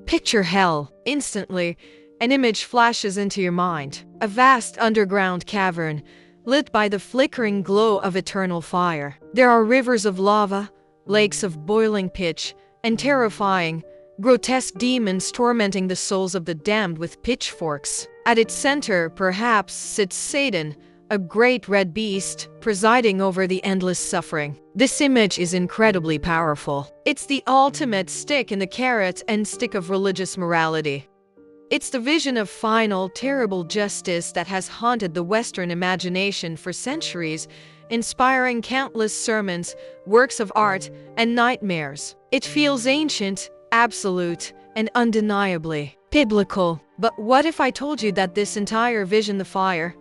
Picture hell. Instantly, an image flashes into your mind. A vast underground cavern, lit by the flickering glow of eternal fire. There are rivers of lava, lakes of boiling pitch, and terrifying, grotesque demons tormenting the souls of the damned with pitchforks. At its center, perhaps, sits Satan, a great red beast, presiding over the endless suffering. This image is incredibly powerful. It's the ultimate stick in the carrot and stick of religious morality. It's the vision of final, terrible justice that has haunted the Western imagination for centuries, inspiring countless sermons, works of art, and nightmares. It feels ancient, absolute, and undeniably biblical. But what if I told you that this entire vision, the fire,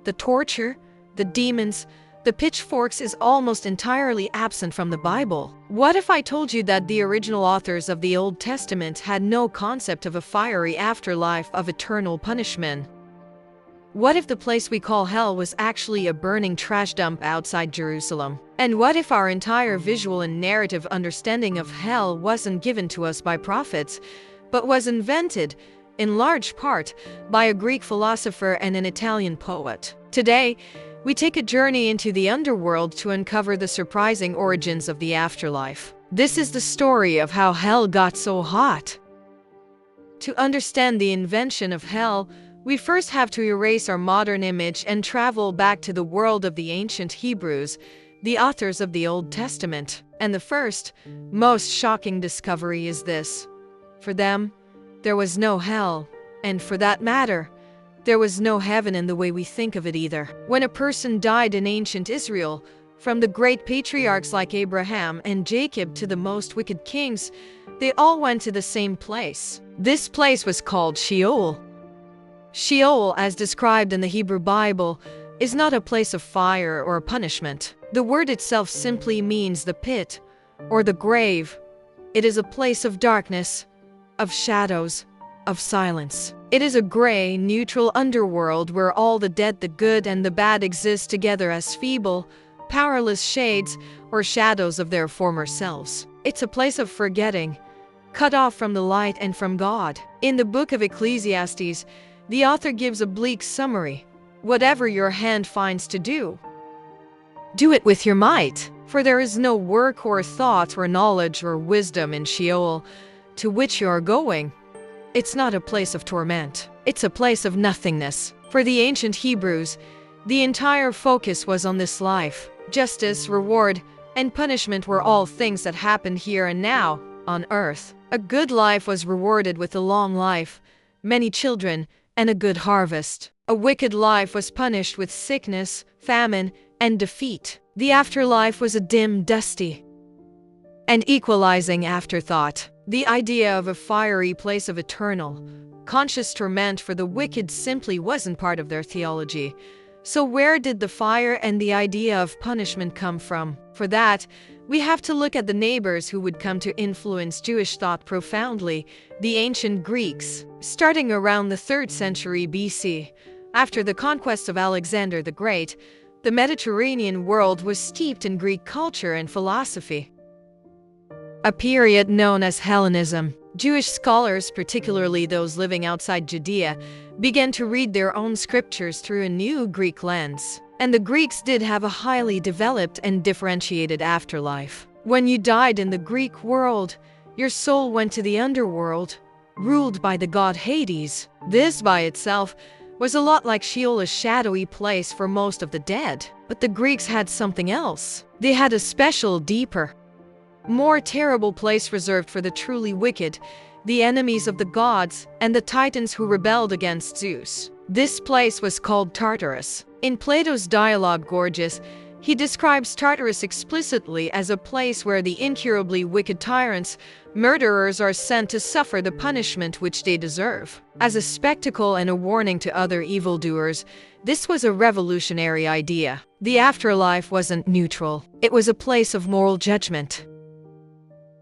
the torture, the demons, the pitchforks, is almost entirely absent from the Bible? What if I told you that the original authors of the Old Testament had no concept of a fiery afterlife of eternal punishment? What if the place we call hell was actually a burning trash dump outside Jerusalem? And what if our entire visual and narrative understanding of hell wasn't given to us by prophets, but was invented, in large part, by a Greek philosopher and an Italian poet? Today, we take a journey into the underworld to uncover the surprising origins of the afterlife. This is the story of how hell got so hot. To understand the invention of hell, we first have to erase our modern image and travel back to the world of the ancient Hebrews, the authors of the Old Testament. And the first, most shocking discovery is this: for them, there was no hell, and for that matter, there was no heaven in the way we think of it either. When a person died in ancient Israel, from the great patriarchs like Abraham and Jacob to the most wicked kings, they all went to the same place. This place was called Sheol. Sheol, as described in the Hebrew Bible, is not a place of fire or punishment. The word itself simply means the pit, or the grave. It is a place of darkness, of shadows, of silence. It is a gray, neutral underworld where all the dead, the good, and the bad exist together as feeble, powerless shades or shadows of their former selves. It's a place of forgetting, cut off from the light and from God. In the book of Ecclesiastes, the author gives a bleak summary: whatever your hand finds to do, do it with your might, for there is no work or thought or knowledge or wisdom in Sheol, to which you are going. It's not a place of torment. It's a place of nothingness. For the ancient Hebrews, the entire focus was on this life. Justice, reward, and punishment were all things that happened here and now, on earth. A good life was rewarded with a long life, many children, and a good harvest. A wicked life was punished with sickness, famine, and defeat. The afterlife was a dim, dusty, and equalizing afterthought. The idea of a fiery place of eternal, conscious torment for the wicked simply wasn't part of their theology. So where did the fire and the idea of punishment come from? For that, we have to look at the neighbors who would come to influence Jewish thought profoundly, the ancient Greeks. Starting around the 3rd century BC, after the conquest of Alexander the Great, the Mediterranean world was steeped in Greek culture and philosophy, a period known as Hellenism. Jewish scholars, particularly those living outside Judea, began to read their own scriptures through a new Greek lens. And the Greeks did have a highly developed and differentiated afterlife. When you died in the Greek world, your soul went to the underworld, ruled by the god Hades. This by itself was a lot like Sheol, a shadowy place for most of the dead. But the Greeks had something else. They had a special, deeper, more terrible place reserved for the truly wicked, the enemies of the gods, and the titans who rebelled against Zeus. This place was called Tartarus. In Plato's dialogue Gorgias, he describes Tartarus explicitly as a place where the incurably wicked tyrants, murderers, are sent to suffer the punishment which they deserve. As a spectacle and a warning to other evildoers, this was a revolutionary idea. The afterlife wasn't neutral. It was a place of moral judgment.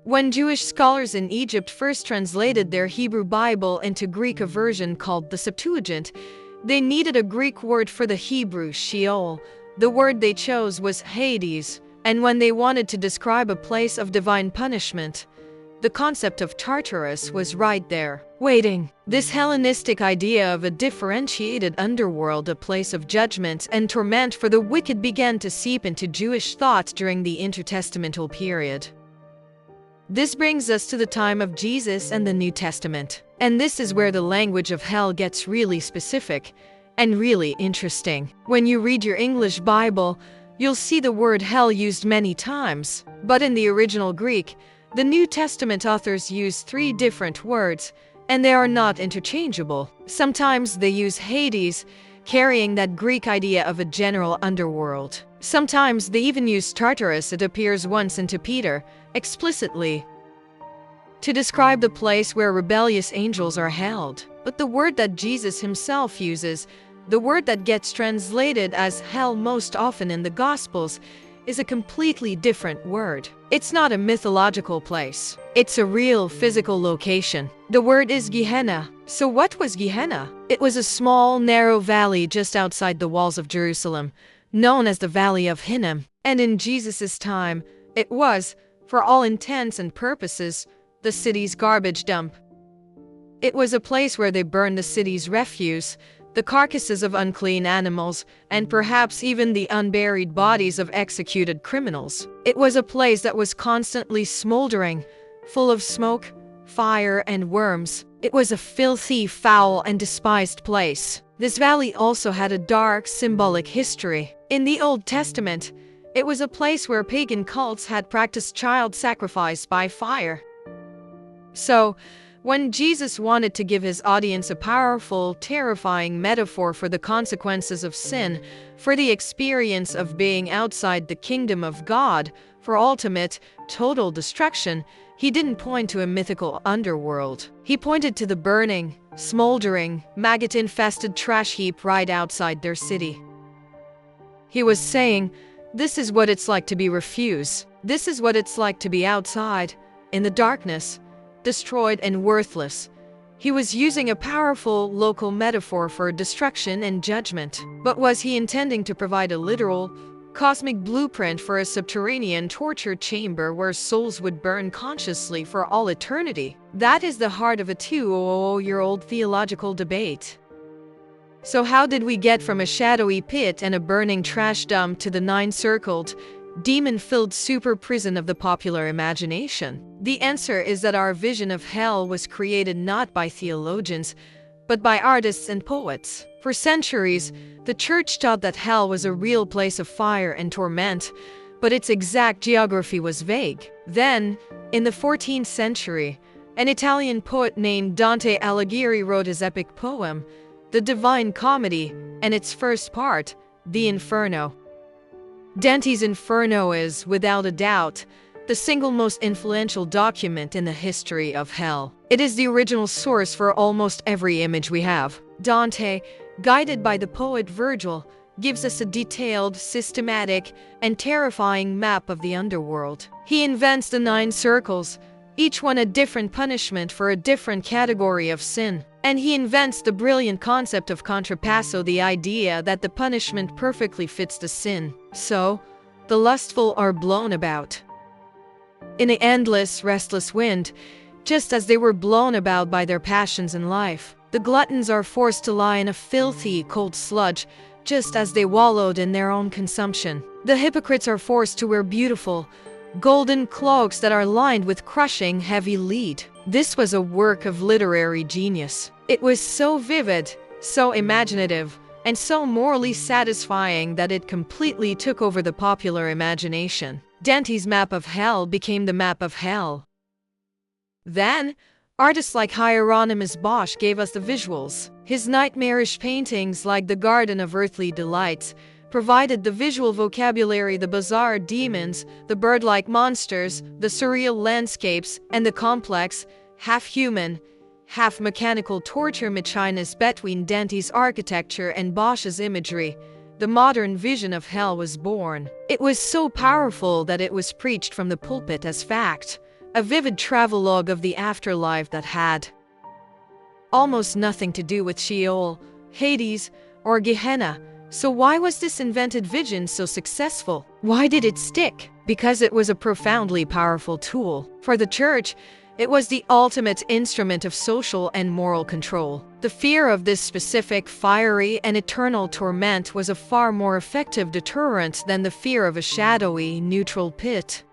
When Jewish scholars in Egypt first translated their Hebrew Bible into Greek, a version called the Septuagint, they needed a Greek word for the Hebrew Sheol. The word they chose was Hades, and when they wanted to describe a place of divine punishment, The concept of Tartarus was right there, waiting. This Hellenistic idea of a differentiated underworld, a place of judgment and torment for the wicked, began to seep into Jewish thought during the intertestamental period. This brings us to the time of Jesus and the New Testament. And this is where the language of hell gets really specific and really interesting. When you read your English Bible, you'll see the word hell used many times. But in the original Greek, the New Testament authors use 3 different words, and they are not interchangeable. Sometimes they use Hades, carrying that Greek idea of a general underworld. Sometimes they even use Tartarus. It appears once into Peter, explicitly, to describe the place where rebellious angels are held. But the word that Jesus himself uses, the word that gets translated as hell most often in the Gospels, is a completely different word. It's not a mythological place. It's a real physical location. The word is Gehenna. So what was Gehenna? It was a small, narrow valley just outside the walls of Jerusalem, known as the Valley of Hinnom. And in Jesus' time, it was, for all intents and purposes, the city's garbage dump. It was a place where they burned the city's refuse, the carcasses of unclean animals, and perhaps even the unburied bodies of executed criminals. It was a place that was constantly smoldering, full of smoke, fire, and worms. It was a filthy, foul, and despised place. This valley also had a dark, symbolic history. In the Old Testament, it was a place where pagan cults had practiced child sacrifice by fire. So, when Jesus wanted to give his audience a powerful, terrifying metaphor for the consequences of sin, for the experience of being outside the kingdom of God, for ultimate, total destruction, he didn't point to a mythical underworld. He pointed to the burning, smoldering, maggot-infested trash heap right outside their city. He was saying, this is what it's like to be refused. This is what it's like to be outside, in the darkness, destroyed and worthless. He was using a powerful local metaphor for destruction and judgment. But was he intending to provide a literal, cosmic blueprint for a subterranean torture chamber where souls would burn consciously for all eternity? That is the heart of a 2,000-year-old theological debate. So how did we get from a shadowy pit and a burning trash dump to the 9-circled, demon-filled super prison of the popular imagination? The answer is that our vision of hell was created not by theologians, but by artists and poets. For centuries, the church taught that hell was a real place of fire and torment, but its exact geography was vague. Then, in the 14th century, an Italian poet named Dante Alighieri wrote his epic poem, The Divine Comedy, and its first part, the Inferno. Dante's Inferno is, without a doubt, the single most influential document in the history of hell. It is the original source for almost every image we have. Dante, guided by the poet Virgil, gives us a detailed, systematic, and terrifying map of the underworld. He invents the 9 circles, each one a different punishment for a different category of sin. And he invents the brilliant concept of contrapasso, the idea that the punishment perfectly fits the sin. So, the lustful are blown about in an endless, restless wind, just as they were blown about by their passions in life. The gluttons are forced to lie in a filthy, cold sludge, just as they wallowed in their own consumption. The hypocrites are forced to wear beautiful, golden cloaks that are lined with crushing, heavy lead. This was a work of literary genius. It was so vivid, so imaginative, and so morally satisfying that it completely took over the popular imagination. Dante's map of hell became the map of hell. Then, artists like Hieronymus Bosch gave us the visuals. His nightmarish paintings, like the Garden of Earthly Delights, provided the visual vocabulary, the bizarre demons, the bird-like monsters, the surreal landscapes, and the complex, half-human, half-mechanical torture mechanisms between Dante's architecture and Bosch's imagery. The modern vision of hell was born. It was so powerful that it was preached from the pulpit as fact, a vivid travelogue of the afterlife that had almost nothing to do with Sheol, Hades, or Gehenna. So why was this invented vision so successful? Why did it stick? Because it was a profoundly powerful tool. For the church, It was the ultimate instrument of social and moral control. The fear of this specific, fiery, and eternal torment was a far more effective deterrent than the fear of a shadowy, neutral pit.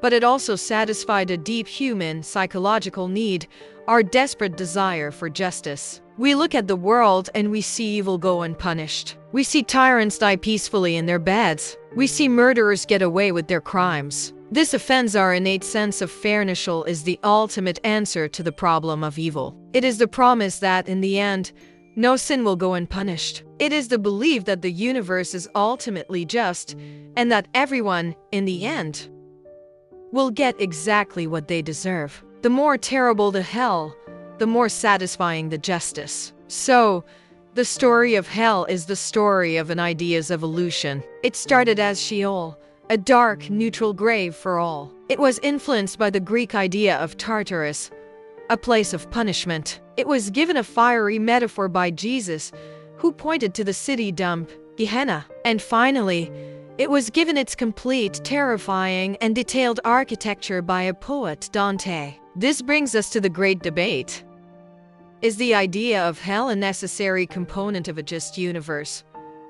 But it also satisfied a deep human, psychological need, our desperate desire for justice. We look at the world and we see evil go unpunished. We see tyrants die peacefully in their beds. We see murderers get away with their crimes. This offends our innate sense of fairness. Is the ultimate answer to the problem of evil. It is the promise that, in the end, no sin will go unpunished. It is the belief that the universe is ultimately just, and that everyone, in the end, will get exactly what they deserve. The more terrible the hell, the more satisfying the justice. So, the story of hell is the story of an idea's evolution. It started as Sheol, a dark, neutral grave for all. It was influenced by the Greek idea of Tartarus, a place of punishment. It was given a fiery metaphor by Jesus, who pointed to the city dump, Gehenna. And finally, it was given its complete, terrifying, and detailed architecture by a poet, Dante. This brings us to the great debate. Is the idea of hell a necessary component of a just universe?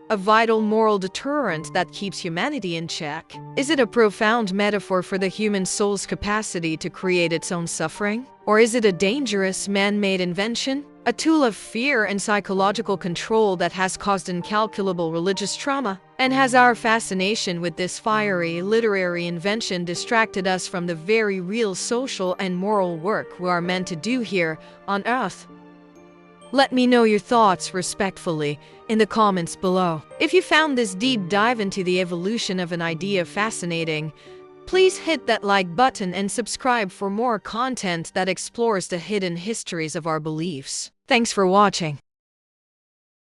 A vital moral deterrent that keeps humanity in check? Is it a profound metaphor for the human soul's capacity to create its own suffering? Or is it a dangerous, man-made invention? A tool of fear and psychological control that has caused incalculable religious trauma? And has our fascination with this fiery, literary invention distracted us from the very real social and moral work we are meant to do here on Earth? Let me know your thoughts respectfully in the comments below. If you found this deep dive into the evolution of an idea fascinating, please hit that like button and subscribe for more content that explores the hidden histories of our beliefs. Thanks for watching.